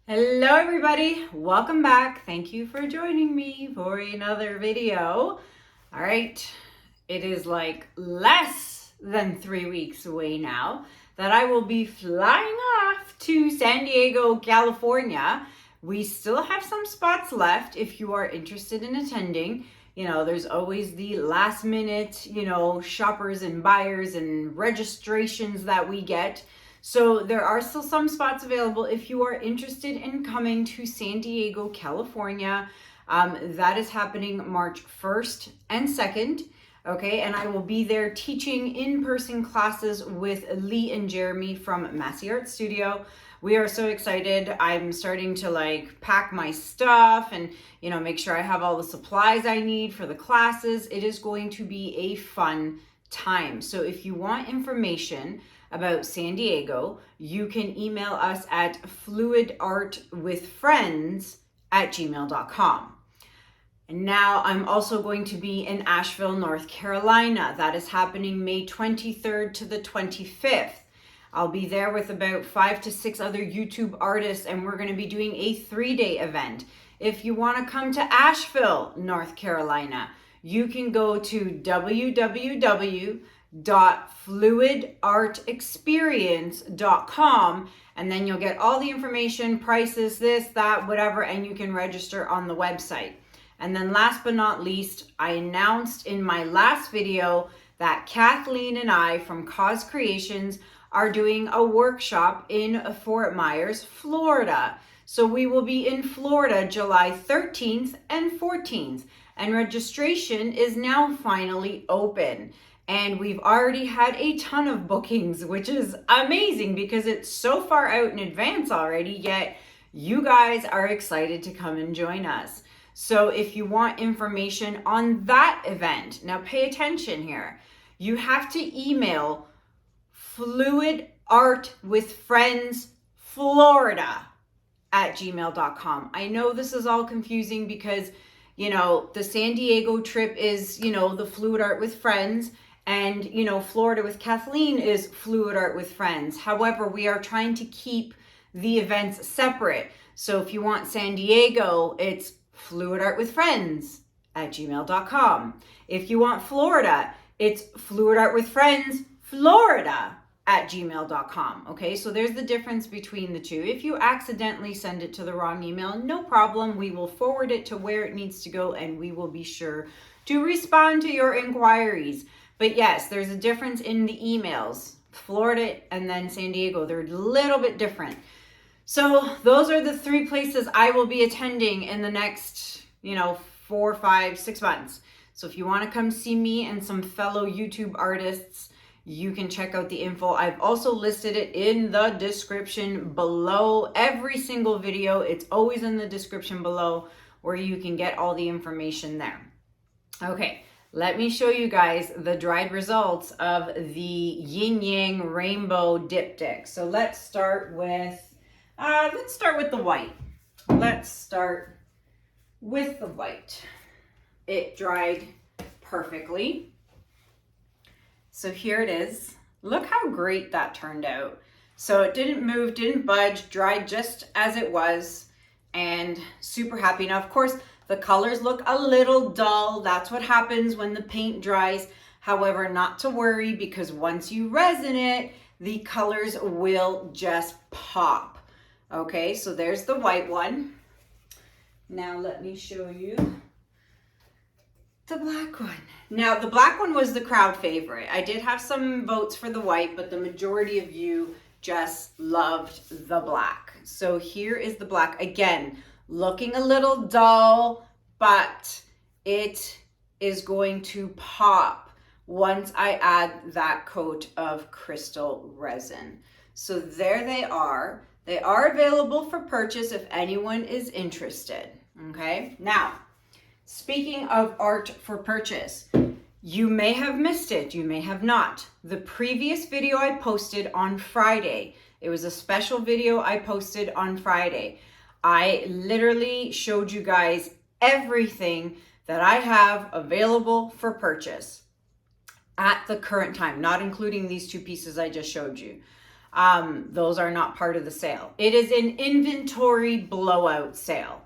Hello everybody, welcome back. Thank you for joining me for another video. All right, it is like less than 3 weeks away now that I will be flying off to San Diego, California. We still have some spots left if you are interested in attending. You know, there's always the last minute, shoppers and buyers and registrations that we get. So there are still some spots available if you are interested in coming to San Diego, California. That is happening March 1st and 2nd. Okay, and I will be there teaching in-person classes with Lee and Jeremy from Massey Art Studio. We are so excited. I'm starting to pack my stuff and make sure I have all the supplies I need for the classes. It is going to be a fun time. So if you want information about San Diego, you can email us at fluidartwithfriends@gmail.com. And now I'm also going to be in Asheville, North Carolina. That is happening May 23rd to the 25th. I'll be there with about 5 to 6 other YouTube artists, and we're going to be doing a 3-day event. If you want to come to Asheville, North Carolina, you can go to www.fluidartexperience.com, and then you'll get all the information, prices, this, that, whatever, and you can register on the website. And then last but not least, I announced in my last video that Kathleen and I from Cause Creations are doing a workshop in Fort Myers, Florida. So we will be in Florida July 13th and 14th, and registration is now finally open. And we've already had a ton of bookings, which is amazing because it's so far out in advance already, yet you guys are excited to come and join us. So if you want information on that event, now pay attention here. You have to email fluidartwithfriendsflorida@gmail.com. I know this is all confusing because, the San Diego trip is, the Fluid Art with Friends, and, Florida with Kathleen is Fluid Art with Friends. However, we are trying to keep the events separate. So if you want San Diego, it's fluidartwithfriends@gmail.com. If you want Florida, it's fluidartwithfriendsflorida@gmail.com. Okay, so there's the difference between the two. If you accidentally send it to the wrong email, no problem. We will forward it to where it needs to go, and we will be sure to respond to your inquiries. But yes, there's a difference in the emails. Florida and then San Diego, they're a little bit different. So those are the 3 places I will be attending in the next, 4, 5, 6 months. So if you want to come see me and some fellow YouTube artists, you can check out the info. I've also listed it in the description below every single video. It's always in the description below where you can get all the information there. Okay, let me show you guys the dried results of the Yin Yang Rainbow Diptych. So let's start with the white. Let's start with the white. It dried perfectly. So here it is. Look how great that turned out. So it didn't move, didn't budge, dried just as it was, and super happy. Now, of course, the colors look a little dull. That's what happens when the paint dries. However, not to worry, because once you resin it, the colors will just pop. Okay, so there's the white one. Now let me show you the black one. Now the black one was the crowd favorite. I did have some votes for the white, but the majority of you just loved the black. So here is the black. Again, looking a little dull, but it is going to pop once I add that coat of Krystal resin. So there they are. They are available for purchase if anyone is interested. Okay, now speaking of art for purchase, you may have missed it, you may have not. The previous video I posted on Friday, it was a special video I posted on Friday. I literally showed you guys everything that I have available for purchase at the current time, not including these 2 pieces I just showed you. those are not part of the sale. It is an inventory blowout sale.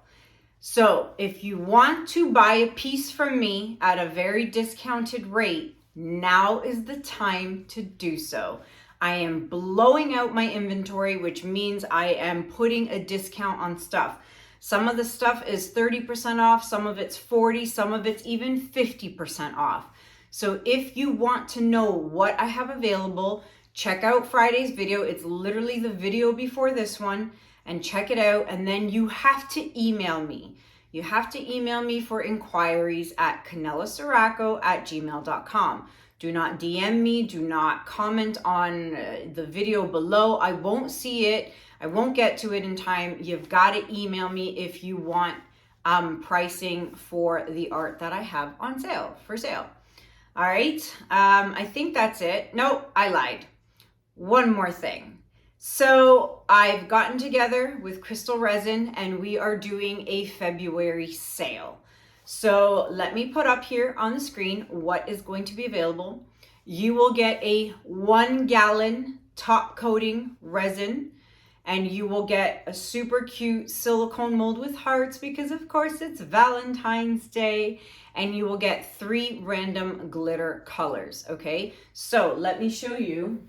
So if you want to buy a piece from me at a very discounted rate, now is the time to do so. I am blowing out my inventory, which means I am putting a discount on stuff. Some of the stuff is 30% off, some of it's 40, some of it's even 50% off. So if you want to know what I have available, check out Friday's video. It's literally the video before this one, and check it out. And then you have to email me. You have to email me for inquiries at kanellaciraco@gmail.com. Do not DM me. Do not comment on the video below. I won't see it. I won't get to it in time. You've got to email me if you want pricing for the art that I have on sale, for sale. All right. I think that's it. Nope, I lied. One more thing. So I've gotten together with Krystal Resin and we are doing a February sale. So let me put up here on the screen what is going to be available. You will get a 1 gallon top coating resin, and you will get a super cute silicone mold with hearts because of course it's Valentine's Day, and you will get 3 random glitter colors. Okay, so let me show you.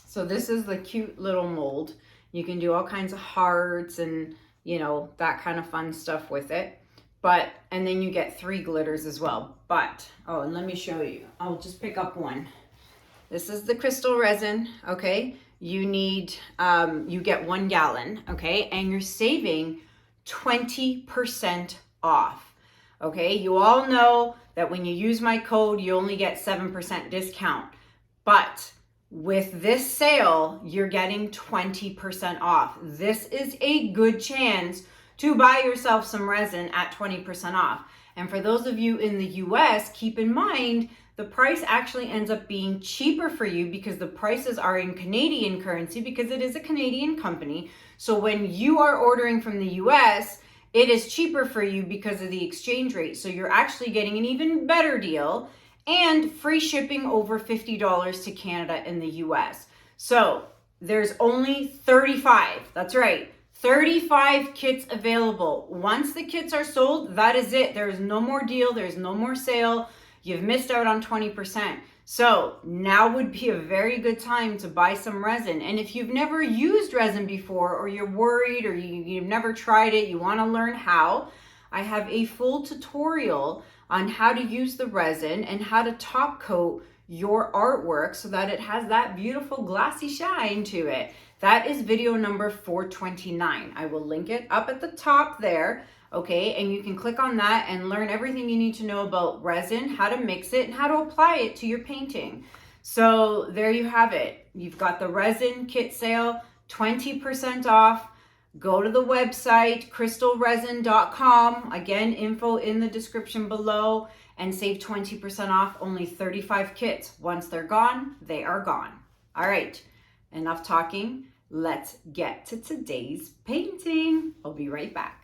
So this is the cute little mold. You can do all kinds of hearts and, you know, that kind of fun stuff with it. And then you get 3 glitters as well. Oh, and let me show you. I'll just pick up one. This is the Krystal Resin, okay? You get 1 gallon, okay? And you're saving 20% off, okay? You all know that when you use my code, you only get 7% discount. But with this sale, you're getting 20% off. This is a good chance to buy yourself some resin at 20% off. And for those of you in the US, keep in mind, the price actually ends up being cheaper for you because the prices are in Canadian currency because it is a Canadian company. So when you are ordering from the US, it is cheaper for you because of the exchange rate. So you're actually getting an even better deal and free shipping over $50 to Canada and the US. So there's only 35, that's right, 35 kits available. Once the kits are sold, that is it. There's no more deal, there's no more sale. You've missed out on 20%. So now would be a very good time to buy some resin. And if you've never used resin before, or you're worried, or you've never tried it, you wanna learn how, I have a full tutorial on how to use the resin and how to top coat your artwork so that it has that beautiful glassy shine to it. That is video number 429. I will link it up at the top there, okay? And you can click on that and learn everything you need to know about resin, how to mix it, and how to apply it to your painting. So there you have it. You've got the resin kit sale, 20% off. Go to the website, krystalresin.com. Again, info in the description below, and save 20% off, only 35 kits. Once they're gone, they are gone. All right, enough talking. Let's get to today's painting. I'll be right back.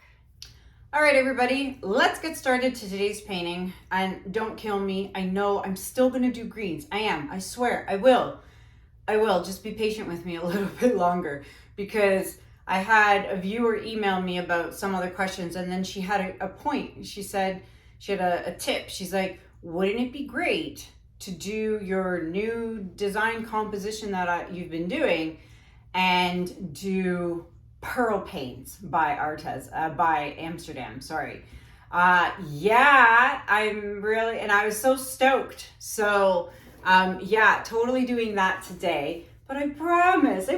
All right, everybody, let's get started to today's painting. And don't kill me. I know I'm still gonna do greens. I am, I swear, I will. Just be patient with me a little bit longer, because I had a viewer email me about some other questions, and then she had a point. She said she had a tip. She's like, wouldn't it be great to do your new design composition that you've been doing and do pearl paints by by Amsterdam, sorry. Yeah, and I was so stoked. So yeah, totally doing that today. But I promise,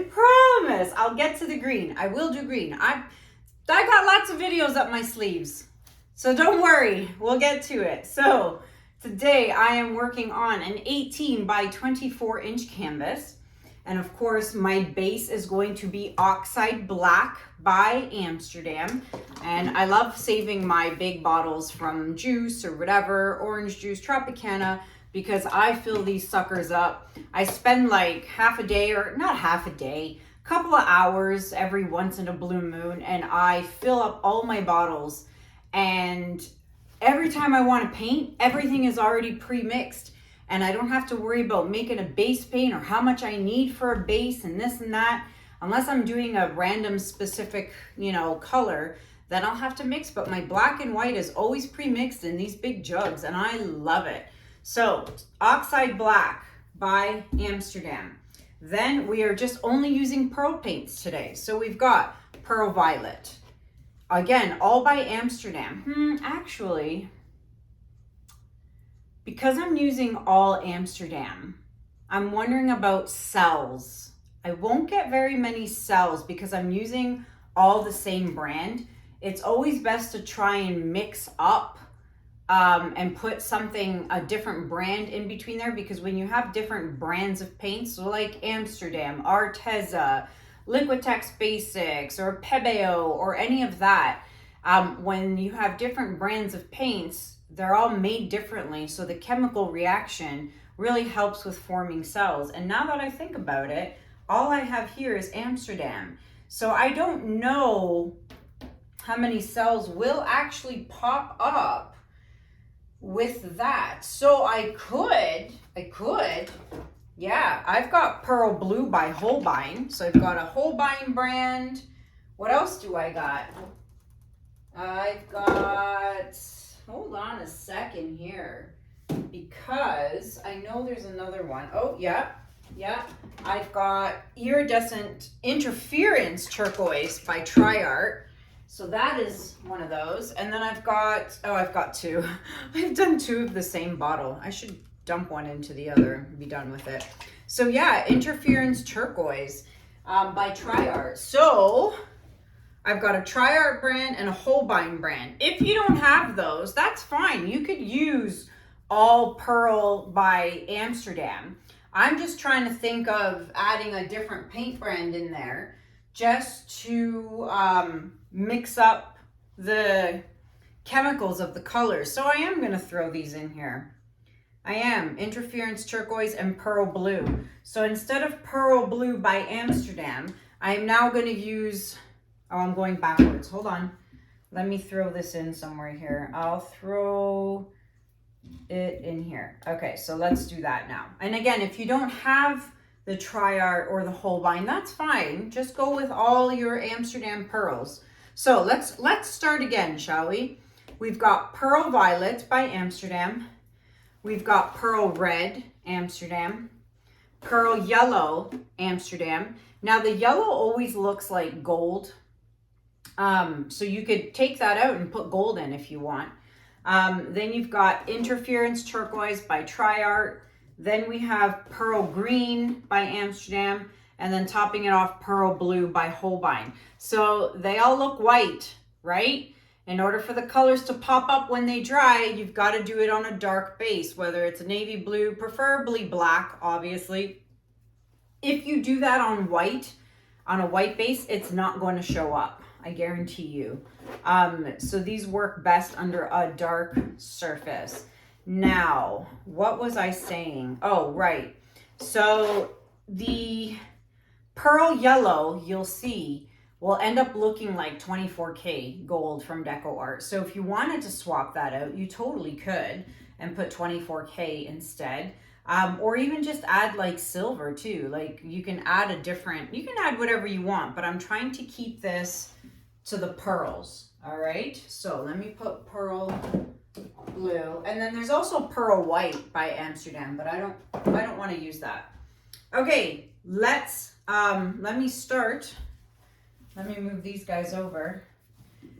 I'll get to the green. I will do green. I got lots of videos up my sleeves. So don't worry, we'll get to it. So today I am working on an 18 by 24 inch canvas. And of course, my base is going to be Oxide Black by Amsterdam. And I love saving my big bottles from juice or whatever, orange juice, Tropicana, because I fill these suckers up. I spend like half a day, or not half a day, a couple of hours every once in a blue moon, and I fill up all my bottles. And every time I want to paint, everything is already pre-mixed. and I don't have to worry about making a base paint or how much I need for a base and this and that. Unless I'm doing a random specific, you know, color, then I'll have to mix. But my black and white is always pre-mixed in these big jugs, and I love it. So Oxide Black by Amsterdam. Then we are just only using pearl paints today. So we've got Pearl Violet. Again, all by Amsterdam. Actually, because I'm using all Amsterdam, I'm wondering about cells. I won't get very many cells because I'm using all the same brand. It's always best to try and mix up and put something, a different brand in between there, because when you have different brands of paints, so like Amsterdam, Arteza, Liquitex Basics, or Pebeo, or any of that, when you have different brands of paints, they're all made differently, so the chemical reaction really helps with forming cells. And now that I think about it, all I have here is Amsterdam. So I don't know how many cells will actually pop up with that. So I could, yeah, I've got Pearl Blue by Holbein. So I've got a Holbein brand. What else do I got? I've got, hold on a second here, because I know there's another one. Oh, yeah. I've got Iridescent Interference Turquoise by Triart. So that is one of those. And then I've got two. I've done two of the same bottle. I should dump one into the other and be done with it. So yeah, Interference Turquoise by Triart. So I've got a Triart brand and a Holbein brand. If you don't have those, that's fine. You could use all Pearl by Amsterdam. I'm just trying to think of adding a different paint brand in there just to mix up the chemicals of the colors. So I am going to throw these in here. I am. Interference Turquoise and Pearl Blue. So instead of Pearl Blue by Amsterdam, I am now going to use, oh, I'm going backwards. Hold on. Let me throw this in somewhere here. I'll throw it in here. Okay, so let's do that now. And again, if you don't have the Triart or the Holbein, that's fine. Just go with all your Amsterdam pearls. So let's start again, shall we? We've got Pearl Violet by Amsterdam. We've got Pearl Red, Amsterdam. Pearl Yellow, Amsterdam. Now the yellow always looks like gold. So you could take that out and put gold in if you want. Then you've got Interference Turquoise by Triart. Then we have Pearl Green by Amsterdam. And then topping it off, Pearl Blue by Holbein. So they all look white, right? In order for the colors to pop up when they dry, you've got to do it on a dark base, whether it's a navy blue, preferably black, obviously. If you do that on a white base, it's not going to show up, I guarantee you. So these work best under a dark surface. Now, what was I saying? Oh, right. So the Pearl Yellow, you'll see, will end up looking like 24K gold from Deco Art. So if you wanted to swap that out, you totally could and put 24K instead. Or even just add like silver too. Like you can add you can add whatever you want, but I'm trying to keep this to the pearls. All right, so let me put Pearl Blue. And then there's also Pearl White by Amsterdam, but I don't want to use that. Okay, let me start. Let me move these guys over.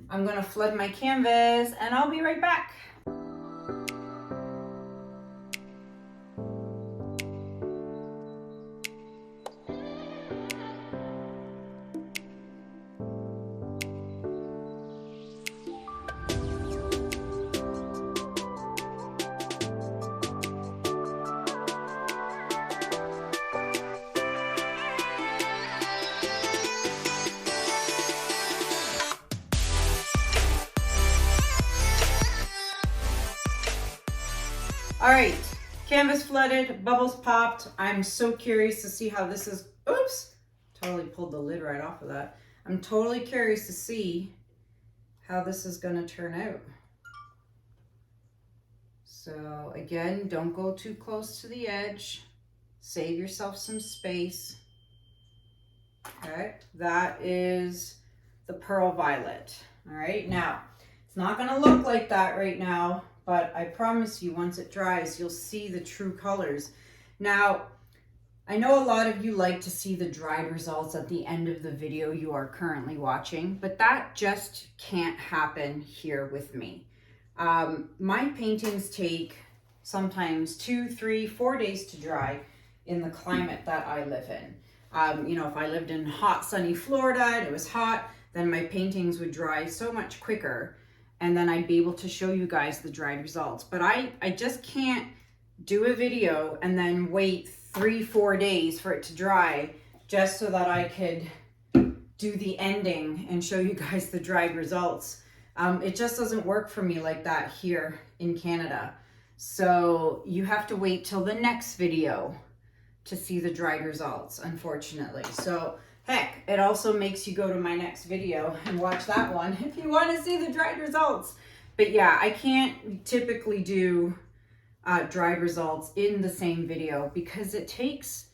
I'm gonna flood my canvas and I'll be right back. All right, canvas flooded, bubbles popped. I'm so curious to see how this is, oops, totally pulled the lid right off of that. I'm totally curious to see how this is gonna turn out. So again, don't go too close to the edge. Save yourself some space. Okay, that is the pearl violet. All right, now it's not going to look like that right now, but I promise you once it dries, you'll see the true colors. Now, I know a lot of you like to see the dried results at the end of the video you are currently watching, but that just can't happen here with me. My paintings take sometimes 2, 3, 4 days to dry in the climate that I live in. You know, if I lived in hot, sunny Florida and it was hot, then my paintings would dry so much quicker, and then I'd be able to show you guys the dried results. But I just can't do a video and then wait 3, 4 days for it to dry just so that I could do the ending and show you guys the dried results. It just doesn't work for me like that here in Canada. So you have to wait till the next video to see the dried results, unfortunately. So heck, it also makes you go to my next video and watch that one if you want to see the dried results. But yeah, I can't typically do dried results in the same video because it takes,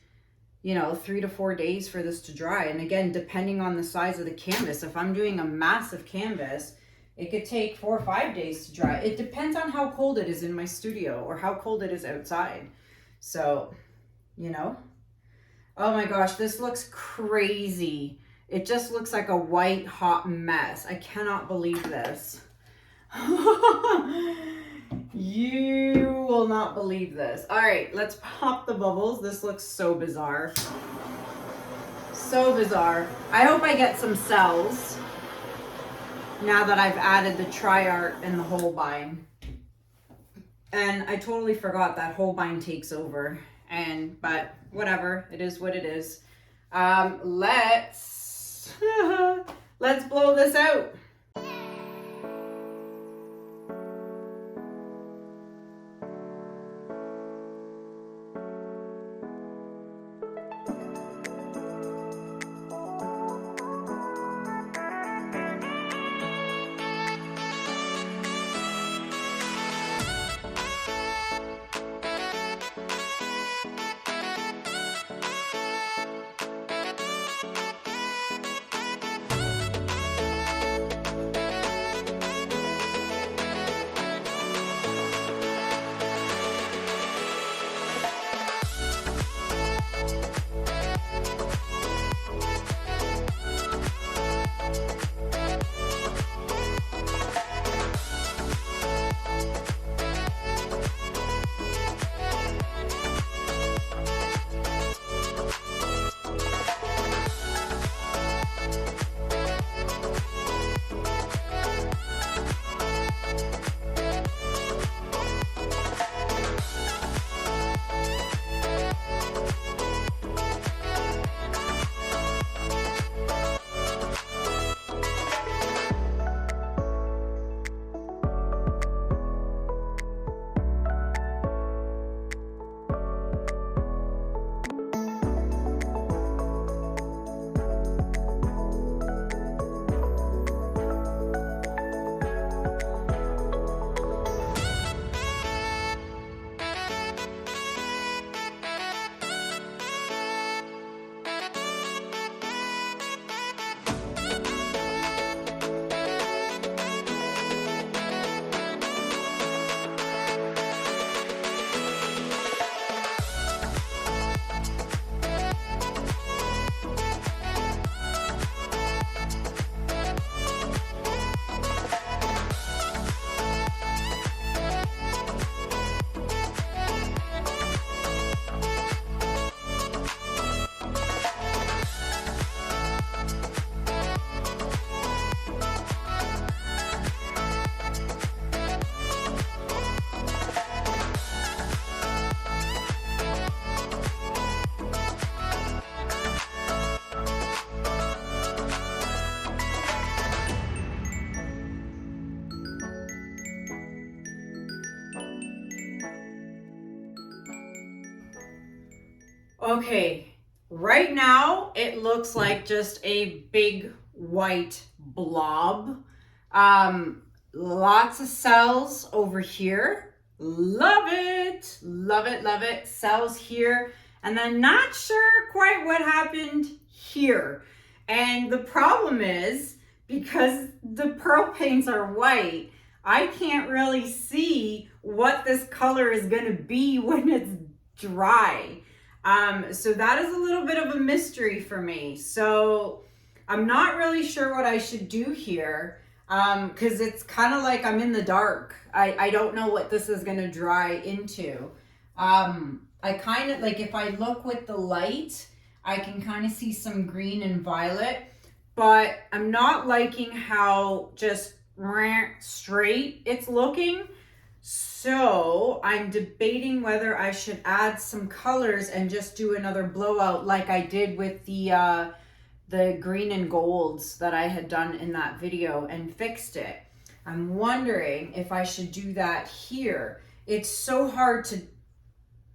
you know, 3 to 4 days for this to dry. And again, depending on the size of the canvas, if I'm doing a massive canvas, it could take 4 or 5 days to dry. It depends on how cold it is in my studio or how cold it is outside. So, you know, oh my gosh, this looks crazy. It just looks like a white hot mess. I cannot believe this. You will not believe this. All right, let's pop the bubbles. This looks so bizarre. So bizarre. I hope I get some cells now that I've added the Triart and the Holbein. And I totally forgot that Holbein takes over. But whatever, it is what it is. Let's blow this out. Okay, right now it looks like just a big white blob. Lots of cells over here Love it. Love it, love it. Cells here. And then not sure quite what happened here. And the problem is, because the pearl paints are white, I can't really see what this color is going to be when it's dry. So that is a little bit of a mystery for me. So I'm not really sure what I should do here, because it's kind of like I'm in the dark. I don't know what this is going to dry into. I kind of like, if I look with the light, I can kind of see some green and violet, but I'm not liking how just straight it's looking. So I'm debating whether I should add some colors and just do another blowout like I did with the green and golds that I had done in that video and fixed it. I'm wondering if I should do that here. It's so hard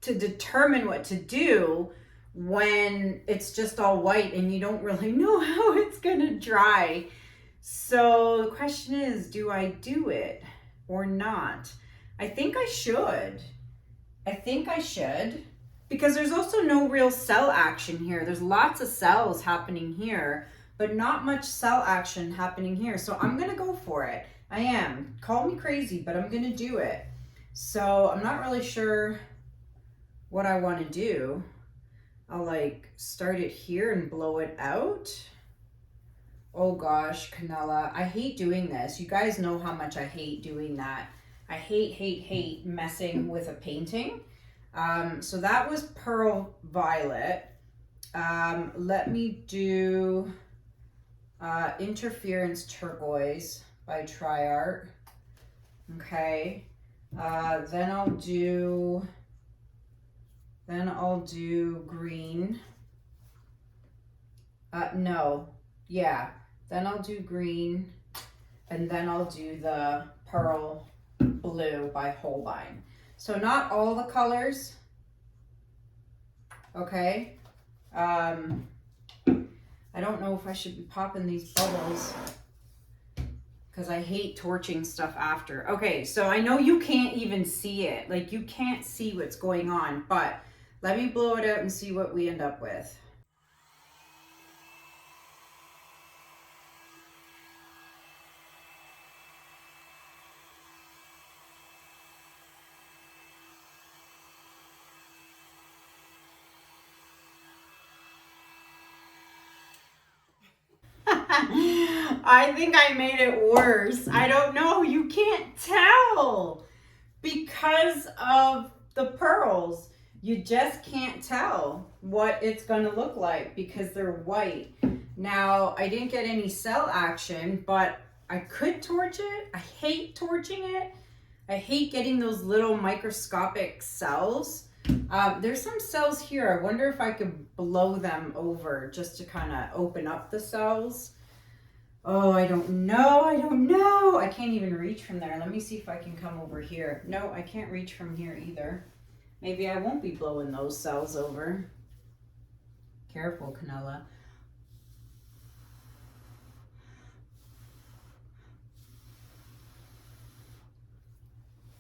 to determine what to do when it's just all white and you don't really know how it's gonna dry. So the question is, do I do it or not? I think I should. Because there's also no real cell action here. There's lots of cells happening here, but not much cell action happening here. So I'm gonna go for it. I am. Call me crazy, but I'm gonna do it. So I'm not really sure what I wanna do. I'll like start it here and blow it out. Oh gosh, Kanella, I hate doing this. You guys know how much I hate doing that. I hate messing with a painting. So that was Pearl Violet. Let me do Interference Turquoise by TriArt. Okay. Then I'll do green. Then I'll do green, and then I'll do the Pearl Blue by Holbein. So not all the colors, okay? I don't know if I should be popping these bubbles because I hate torching stuff after. Okay, so I know you can't even see it. Like, you can't see what's going on, but let me blow it out and see what we end up with. I think I made it worse. I don't know. You can't tell because of the pearls. You just can't tell what it's going to look like because they're white. Now, I didn't get any cell action, but I could torch it. I hate torching it. I hate getting those little microscopic cells. There's some cells here. I wonder if I could blow them over just to kind of open up the cells. Oh, I don't know. I can't even reach from there. Let me see if I can come over here. No, I can't reach from here either. Maybe I won't be blowing those cells over. Careful, Kanella.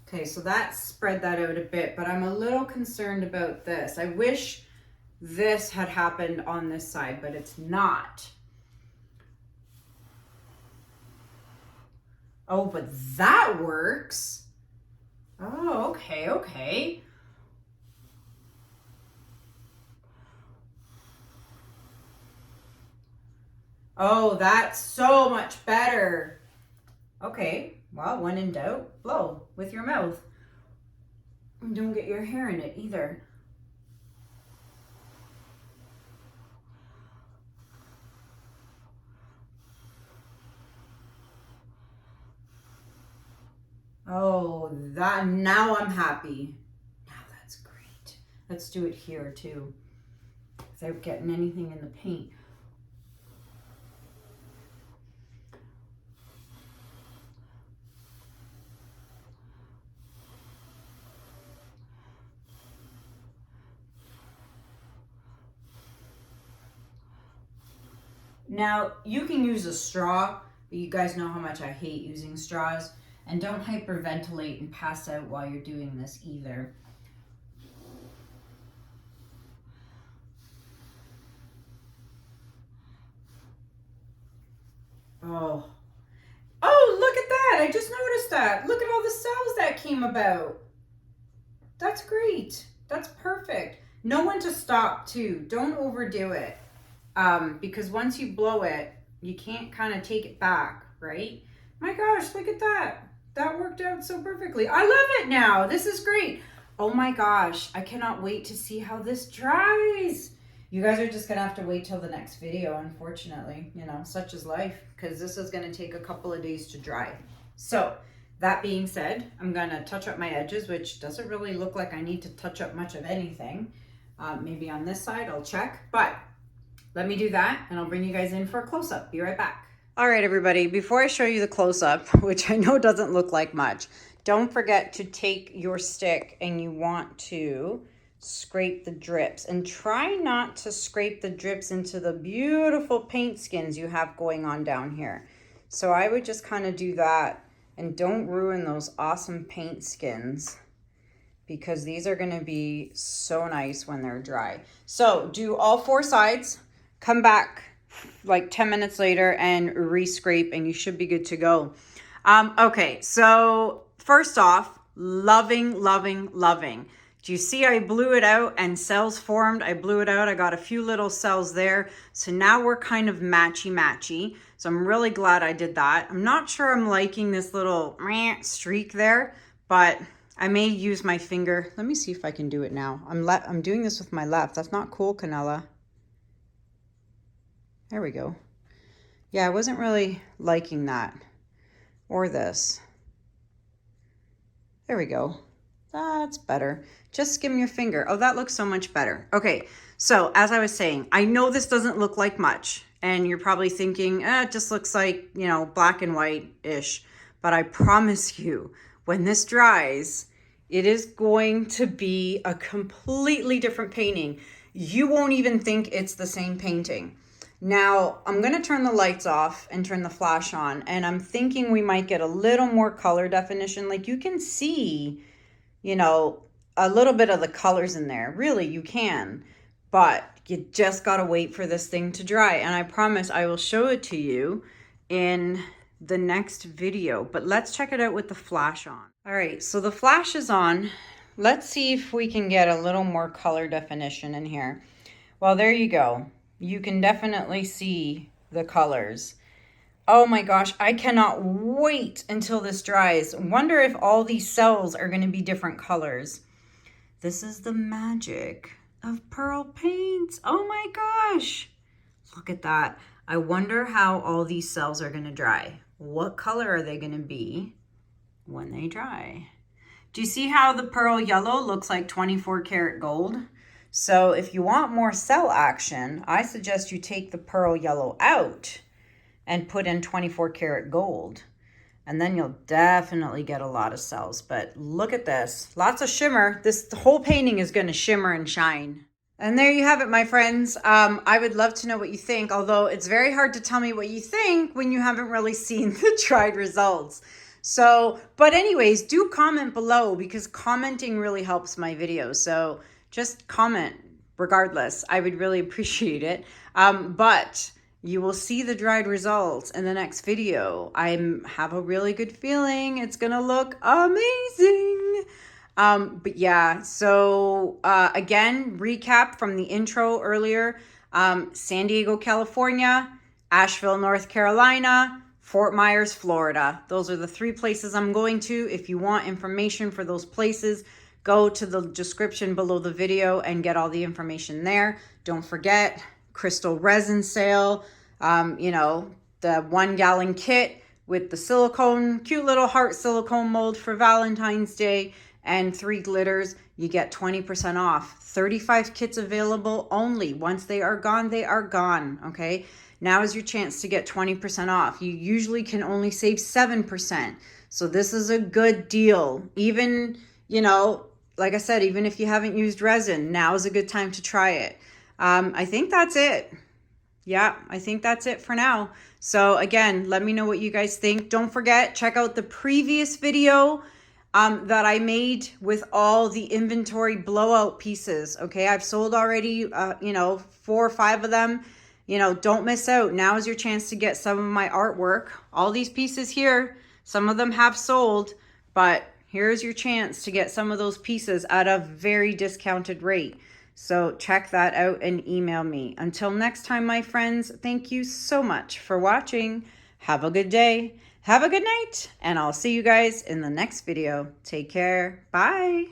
Okay, so that spread that out a bit, but I'm a little concerned about this. I wish this had happened on this side, but it's not. Oh, but that works. Oh, okay. Oh, that's so much better. Okay, well, when in doubt, blow with your mouth. And don't get your hair in it either. Oh, that, now I'm happy. Now that's great. Let's do it here too, without getting anything in the paint. Now, you can use a straw, but you guys know how much I hate using straws. And don't hyperventilate and pass out while you're doing this either. Oh, look at that. I just noticed that. Look at all the cells that came about. That's great. That's perfect. Know when to stop too. Don't overdo it. Because once you blow it, you can't kind of take it back, right? My gosh, look at that. That worked out so perfectly. I love it now. This is great. Oh my gosh, I cannot wait to see how this dries. You guys are just gonna have to wait till the next video, unfortunately. You know, such is life, because this is gonna take a couple of days to dry. So, that being said, I'm gonna touch up my edges, which doesn't really look like I need to touch up much of anything. Maybe on this side, I'll check, but let me do that and I'll bring you guys in for a close-up. Be right back. All right, everybody, before I show you the close-up, which I know doesn't look like much, don't forget to take your stick and you want to scrape the drips, and try not to scrape the drips into the beautiful paint skins you have going on down here. So I would just kind of do that, and don't ruin those awesome paint skins, because these are going to be so nice when they're dry. So do all 4 sides, come back like 10 minutes later and re-scrape, and you should be good to go. Okay, so first off, loving. Do you see I blew it out and cells formed? I blew it out. I got a few little cells there. So now we're kind of matchy. So I'm really glad I did that. I'm not sure I'm liking this little streak there, but I may use my finger. Let me see if I can do it now. I'm doing this with my left. That's not cool, Kanella. There we go. Yeah, I wasn't really liking that. Or this. There we go. That's better. Just skim your finger. Oh, that looks so much better. Okay, so as I was saying, I know this doesn't look like much, and you're probably thinking, it just looks like, you know, black and white-ish. But I promise you, when this dries, it is going to be a completely different painting. You won't even think it's the same painting. Now, I'm going to turn the lights off and turn the flash on, and I'm thinking we might get a little more color definition. Like, you can see, you know, a little bit of the colors in there. Really, you can. But you just got to wait for this thing to dry. And I promise I will show it to you in the next video. But let's check it out with the flash on. All right, so the flash is on. Let's see if we can get a little more color definition in here. Well, there you go. You can definitely see the colors. Oh my gosh, I cannot wait until this dries. Wonder if all these cells are going to be different colors. This is the magic of pearl paints. Oh my gosh. Look at that. I wonder how all these cells are going to dry. What color are they going to be when they dry? Do you see how the pearl yellow looks like 24 karat gold? So if you want more cell action, I suggest you take the pearl yellow out and put in 24 karat gold. And then you'll definitely get a lot of cells. But look at this. Lots of shimmer. The whole painting is going to shimmer and shine. And there you have it, my friends. I would love to know what you think, although it's very hard to tell me what you think when you haven't really seen the tried results. So, but anyways, do comment below, because commenting really helps my videos. So just comment regardless. I would really appreciate it. But you will see the dried results in the next video. I have a really good feeling it's gonna look amazing. But yeah, so again, recap from the intro earlier. San Diego, California, Asheville, North Carolina, Fort Myers, Florida. Those are the 3 places I'm going to. If you want information for those places, go to the description below the video and get all the information there. Don't forget, Krystal resin sale, you know, the 1 gallon kit with the silicone, cute little heart silicone mold for Valentine's Day, and 3 glitters. You get 20% off. 35 kits available only. Once they are gone, they are gone, okay? Now is your chance to get 20% off. You usually can only save 7%. So this is a good deal. Even, you know, like I said, even if you haven't used resin, now is a good time to try it. I think that's it. Yeah, I think that's it for now. So again, let me know what you guys think. Don't forget, check out the previous video that I made with all the inventory blowout pieces. Okay, I've sold already, 4 or 5 of them. Don't miss out. Now is your chance to get some of my artwork. All these pieces here, some of them have sold, but here's your chance to get some of those pieces at a very discounted rate. So check that out and email me. Until next time, my friends, thank you so much for watching. Have a good day. Have a good night. And I'll see you guys in the next video. Take care. Bye.